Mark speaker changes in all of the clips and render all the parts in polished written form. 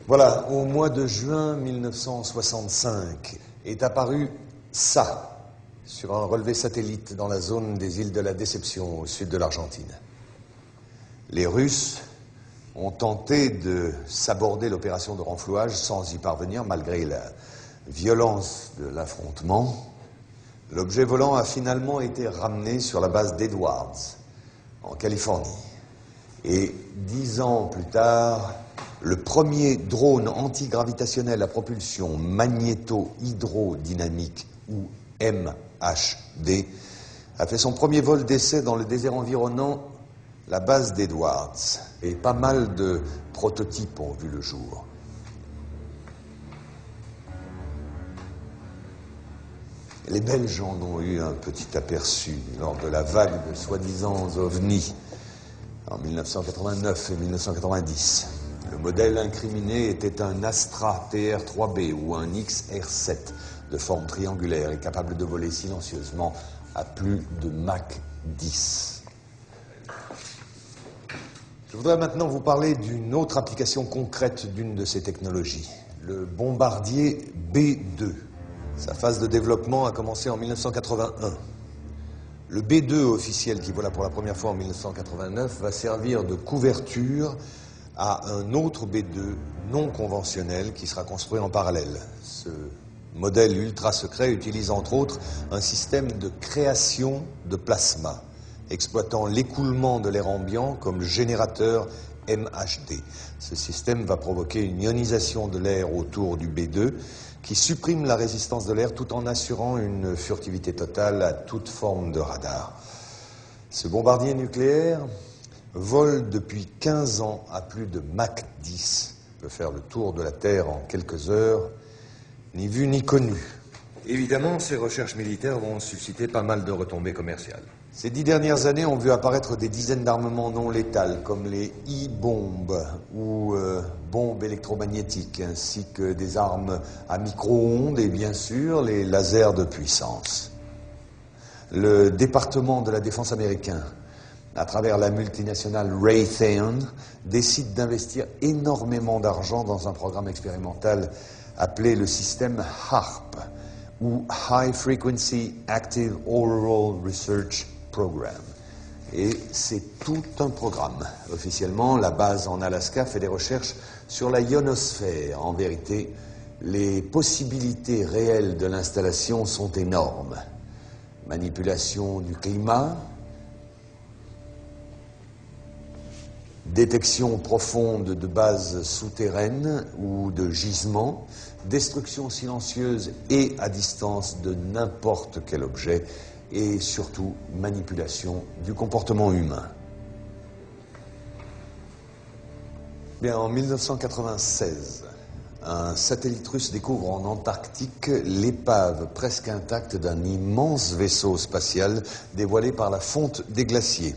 Speaker 1: Voilà, au mois de juin 1965 est apparu ça sur un relevé satellite dans la zone des îles de la Déception au sud de l'Argentine. Les Russes ont tenté de s'aborder l'opération de renflouage sans y parvenir malgré la violence de l'affrontement. L'objet volant a finalement été ramené sur la base d'Edwards, en Californie. Et 10 ans plus tard, le premier drone antigravitationnel à propulsion magnéto-hydrodynamique, ou MHD, a fait son premier vol d'essai dans le désert environnant la base d'Edwards. Et pas mal de prototypes ont vu le jour. Les Belges en ont eu un petit aperçu lors de la vague de soi-disant ovnis en 1989 et 1990. Le modèle incriminé était un Astra TR-3B ou un XR-7 de forme triangulaire et capable de voler silencieusement à plus de Mach 10. Je voudrais maintenant vous parler d'une autre application concrète d'une de ces technologies, le bombardier B-2. Sa phase de développement a commencé en 1981. Le B-2 officiel, qui vola pour la première fois en 1989, va servir de couverture à un autre B-2 non conventionnel qui sera construit en parallèle. Ce modèle ultra secret utilise entre autres un système de création de plasma, exploitant l'écoulement de l'air ambiant comme le générateur MHD. Ce système va provoquer une ionisation de l'air autour du B-2 qui supprime la résistance de l'air tout en assurant une furtivité totale à toute forme de radar. Ce bombardier nucléaire vole depuis 15 ans à plus de Mach 10, peut faire le tour de la Terre en quelques heures, ni vu ni connu. Évidemment, ces recherches militaires vont susciter pas mal de retombées commerciales. Ces 10 dernières années ont vu apparaître des dizaines d'armements non létals, comme les e-bombes ou bombes électromagnétiques, ainsi que des armes à micro-ondes et bien sûr les lasers de puissance. Le département de la défense américain, à travers la multinationale Raytheon, décide d'investir énormément d'argent dans un programme expérimental appelé le système HAARP, ou High Frequency Active Auroral Research Program. Et c'est tout un programme. Officiellement, la base en Alaska fait des recherches sur la ionosphère. En vérité, les possibilités réelles de l'installation sont énormes. Manipulation du climat, détection profonde de bases souterraines ou de gisements, destruction silencieuse et à distance de n'importe quel objet, et surtout manipulation du comportement humain. Bien, en 1996, un satellite russe découvre en Antarctique l'épave presque intacte d'un immense vaisseau spatial dévoilé par la fonte des glaciers.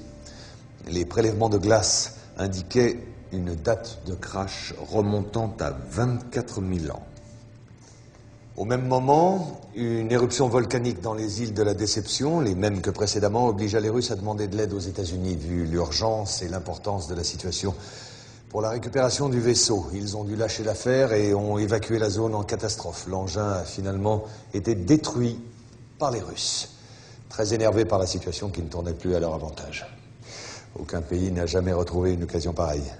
Speaker 1: Les prélèvements de glace indiquaient une date de crash remontant à 24 000 ans. Au même moment, une éruption volcanique dans les îles de la Déception, les mêmes que précédemment, obligea les Russes à demander de l'aide aux États-Unis, vu l'urgence et l'importance de la situation. Pour la récupération du vaisseau, ils ont dû lâcher l'affaire et ont évacué la zone en catastrophe. L'engin a finalement été détruit par les Russes, très énervés par la situation qui ne tournait plus à leur avantage. Aucun pays n'a jamais retrouvé une occasion pareille.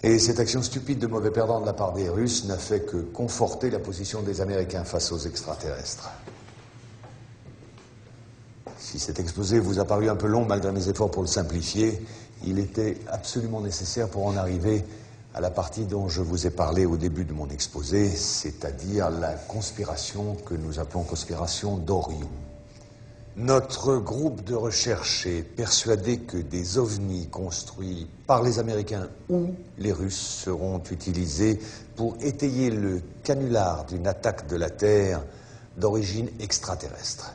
Speaker 1: Et cette action stupide de mauvais perdant de la part des Russes n'a fait que conforter la position des Américains face aux extraterrestres. Si cet exposé vous a paru un peu long malgré mes efforts pour le simplifier, il était absolument nécessaire pour en arriver à la partie dont je vous ai parlé au début de mon exposé, c'est-à-dire la conspiration que nous appelons conspiration d'Orion. Notre groupe de recherche est persuadé que des ovnis construits par les Américains ou les Russes seront utilisés pour étayer le canular d'une attaque de la Terre d'origine extraterrestre.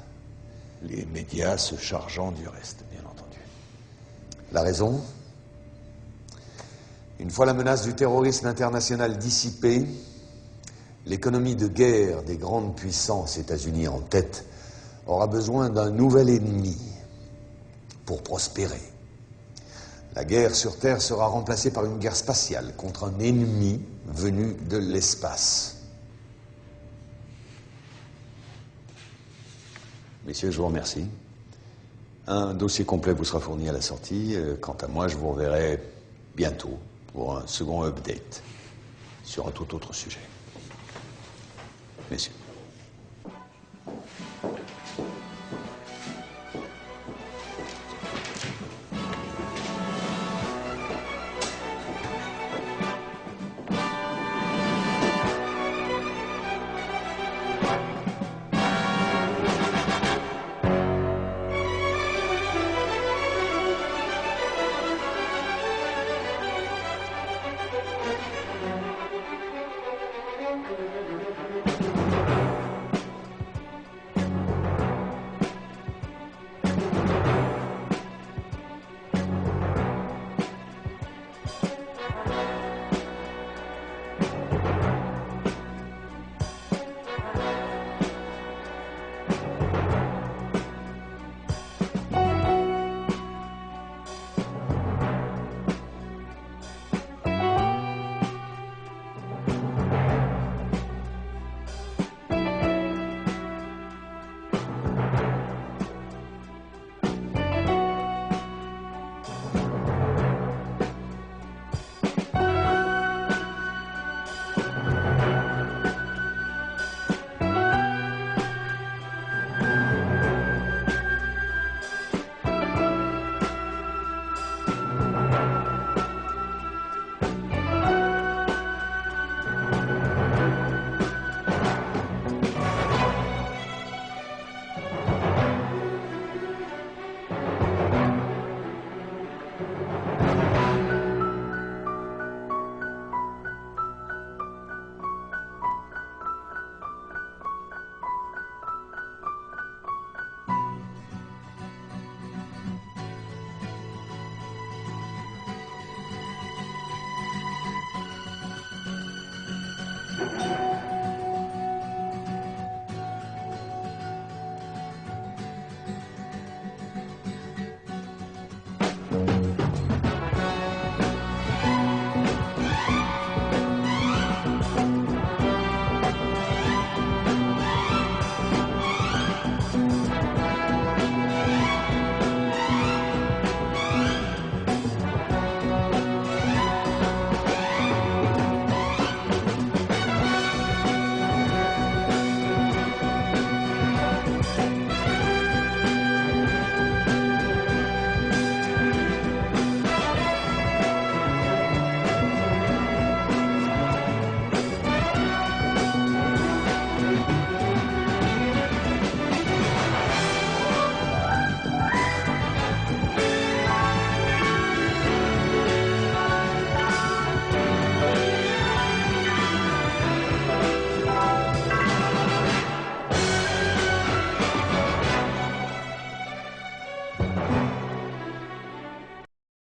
Speaker 1: Les médias se chargeant du reste, bien entendu. La raison ? Une fois la menace du terrorisme international dissipée, l'économie de guerre des grandes puissances, États-Unis en tête, aura besoin d'un nouvel ennemi pour prospérer. La guerre sur Terre sera remplacée par une guerre spatiale contre un ennemi venus de l'espace. Messieurs, je vous remercie. Un dossier complet vous sera fourni à la sortie. Quant à moi, je vous reverrai bientôt pour un second update sur un tout autre sujet. Messieurs.